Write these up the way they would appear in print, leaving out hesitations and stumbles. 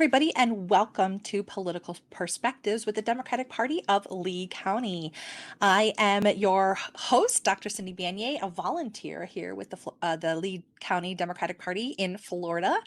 Everybody, and welcome to Political Perspectives with the Democratic Party of Lee County. I am your host, Dr. Cindy Banier, a volunteer here with the Lee County Democratic Party in Florida.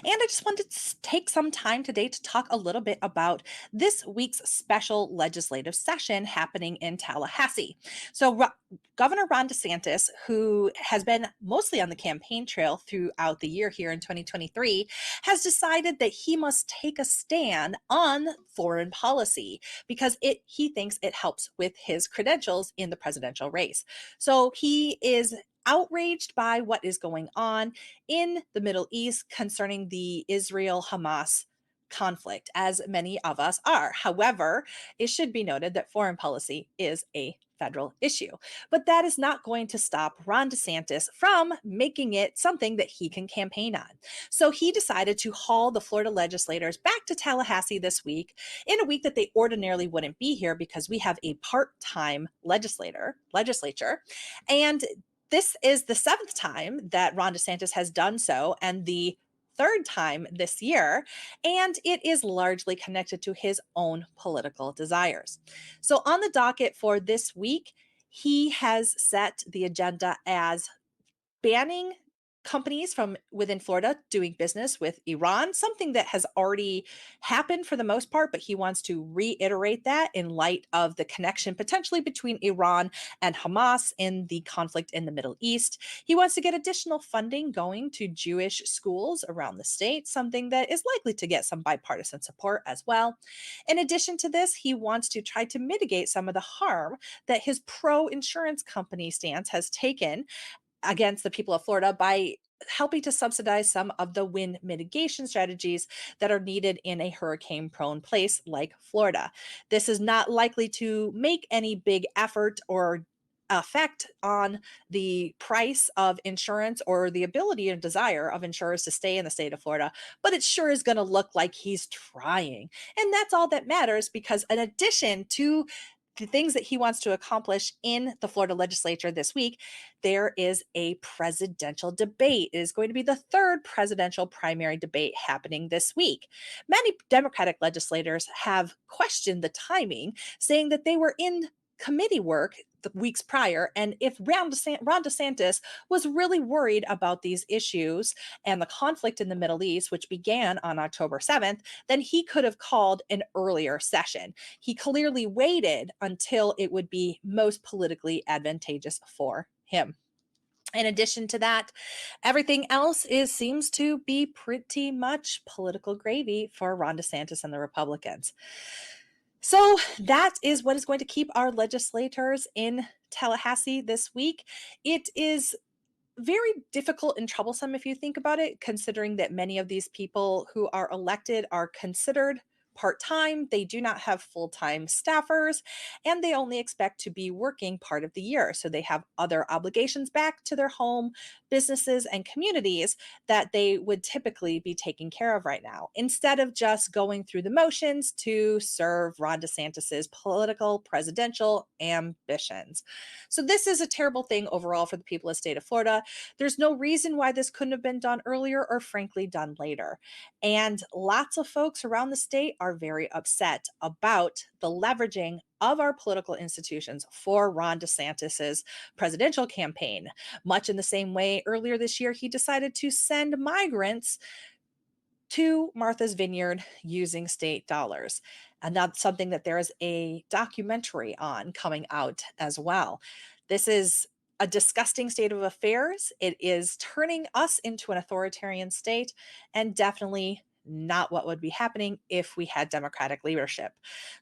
And I just wanted to take some time today to talk a little bit about this week's special legislative session happening in Tallahassee. So, Governor Ron DeSantis, who has been mostly on the campaign trail throughout the year here in 2023, has decided that he must take a stand on foreign policy because he thinks it helps with his credentials in the presidential race. So he is outraged by what is going on in the Middle East concerning the Israel-Hamas conflict, as many of us are. However, it should be noted that foreign policy is a federal issue. But that is not going to stop Ron DeSantis from making it something that he can campaign on. So he decided to haul the Florida legislators back to Tallahassee this week, in a week that they ordinarily wouldn't be here because we have a part-time legislature. And this is the seventh time that Ron DeSantis has done so, and the third time this year, and it is largely connected to his own political desires. So on the docket for this week, he has set the agenda as banning companies from within Florida doing business with Iran, something that has already happened for the most part, but he wants to reiterate that in light of the connection potentially between Iran and Hamas in the conflict in the Middle East. He wants to get additional funding going to Jewish schools around the state, something that is likely to get some bipartisan support as well. In addition to this, he wants to try to mitigate some of the harm that his pro-insurance company stance has taken against the people of Florida by helping to subsidize some of the wind mitigation strategies that are needed in a hurricane prone place like Florida. This is not likely to make any big effort or effect on the price of insurance or the ability and desire of insurers to stay in the state of Florida, but it sure is going to look like he's trying. And that's all that matters, because in addition to the things that he wants to accomplish in the Florida legislature this week, there is a presidential debate. It is going to be the third presidential primary debate happening this week. Many Democratic legislators have questioned the timing, saying that they were in committee work the weeks prior, and if Ron DeSantis was really worried about these issues and the conflict in the Middle East, which began on October 7th, then he could have called an earlier session. He clearly waited until it would be most politically advantageous for him. In addition to that, everything else seems to be pretty much political gravy for Ron DeSantis and the Republicans. So that is what is going to keep our legislators in Tallahassee this week. It is very difficult and troublesome if you think about it, considering that many of these people who are elected are considered part-time. They do not have full-time staffers, and they only expect to be working part of the year. So they have other obligations back to their home, businesses, and communities that they would typically be taking care of right now, instead of just going through the motions to serve Ron DeSantis's political presidential ambitions. So this is a terrible thing overall for the people of the state of Florida. There's no reason why this couldn't have been done earlier or frankly done later. And lots of folks around the state are very upset about the leveraging of our political institutions for Ron DeSantis's presidential campaign. Much in the same way, earlier this year, he decided to send migrants to Martha's Vineyard using state dollars. And that's something that there is a documentary on coming out as well. This is a disgusting state of affairs. It is turning us into an authoritarian state, and definitely not what would be happening if we had Democratic leadership.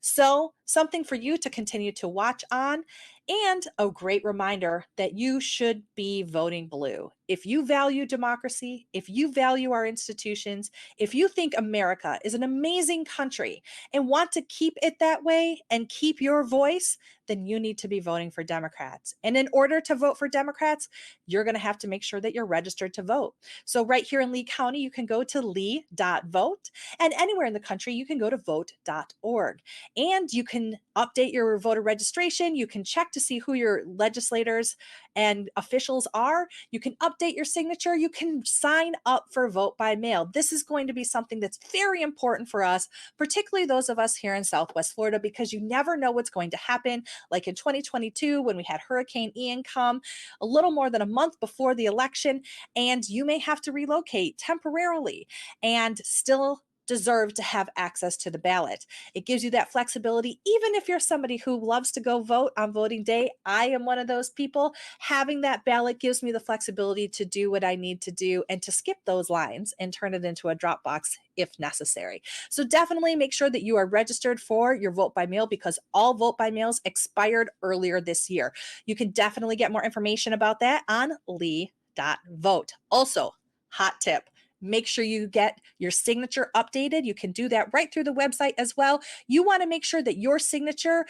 So, something for you to continue to watch on, and a great reminder that you should be voting blue. If you value democracy, if you value our institutions, if you think America is an amazing country and want to keep it that way and keep your voice, then you need to be voting for Democrats. And in order to vote for Democrats, you're going to have to make sure that you're registered to vote. So right here in Lee County, you can go to lee.vote, and anywhere in the country, you can go to vote.org. And you can update your voter registration. You can check to see who your legislators and officials are. You can update your signature. You can sign up for vote by mail. This is going to be something that's very important for us, particularly those of us here in Southwest Florida, because you never know what's going to happen. Like in 2022, when we had Hurricane Ian come a little more than a month before the election, and you may have to relocate temporarily and still deserve to have access to the ballot. It gives you that flexibility, even if you're somebody who loves to go vote on voting day. I am one of those people. Having that ballot gives me the flexibility to do what I need to do and to skip those lines and turn it into a drop box if necessary. So definitely make sure that you are registered for your vote by mail, because all vote by mails expired earlier this year. You can definitely get more information about that on lee.vote. Also, hot tip, make sure you get your signature updated. You can do that right through the website as well. You want to make sure that your signature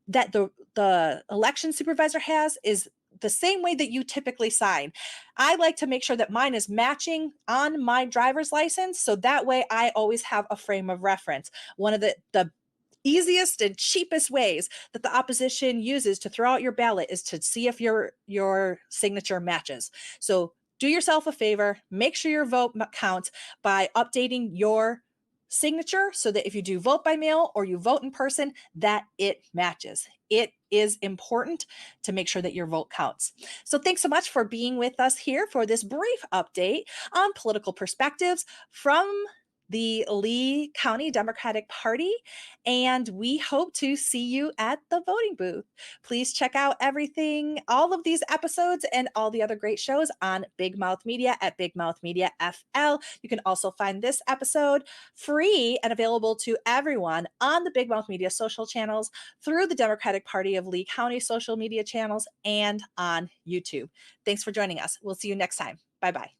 that the election supervisor has is the same way that you typically sign. I like to make sure that mine is matching on my driver's license, so that way I always have a frame of reference. One of the easiest and cheapest ways that the opposition uses to throw out your ballot is to see if your signature matches. So do yourself a favor, make sure your vote counts by updating your signature so that if you do vote by mail or you vote in person, that it matches. It is important to make sure that your vote counts. So thanks so much for being with us here for this brief update on political perspectives from the Lee County Democratic Party, and we hope to see you at the voting booth. Please check out everything, all of these episodes and all the other great shows on Big Mouth Media at Big Mouth Media FL. You can also find this episode free and available to everyone on the Big Mouth Media social channels, through the Democratic Party of Lee County social media channels, and on YouTube. Thanks for joining us. We'll see you next time. Bye-bye.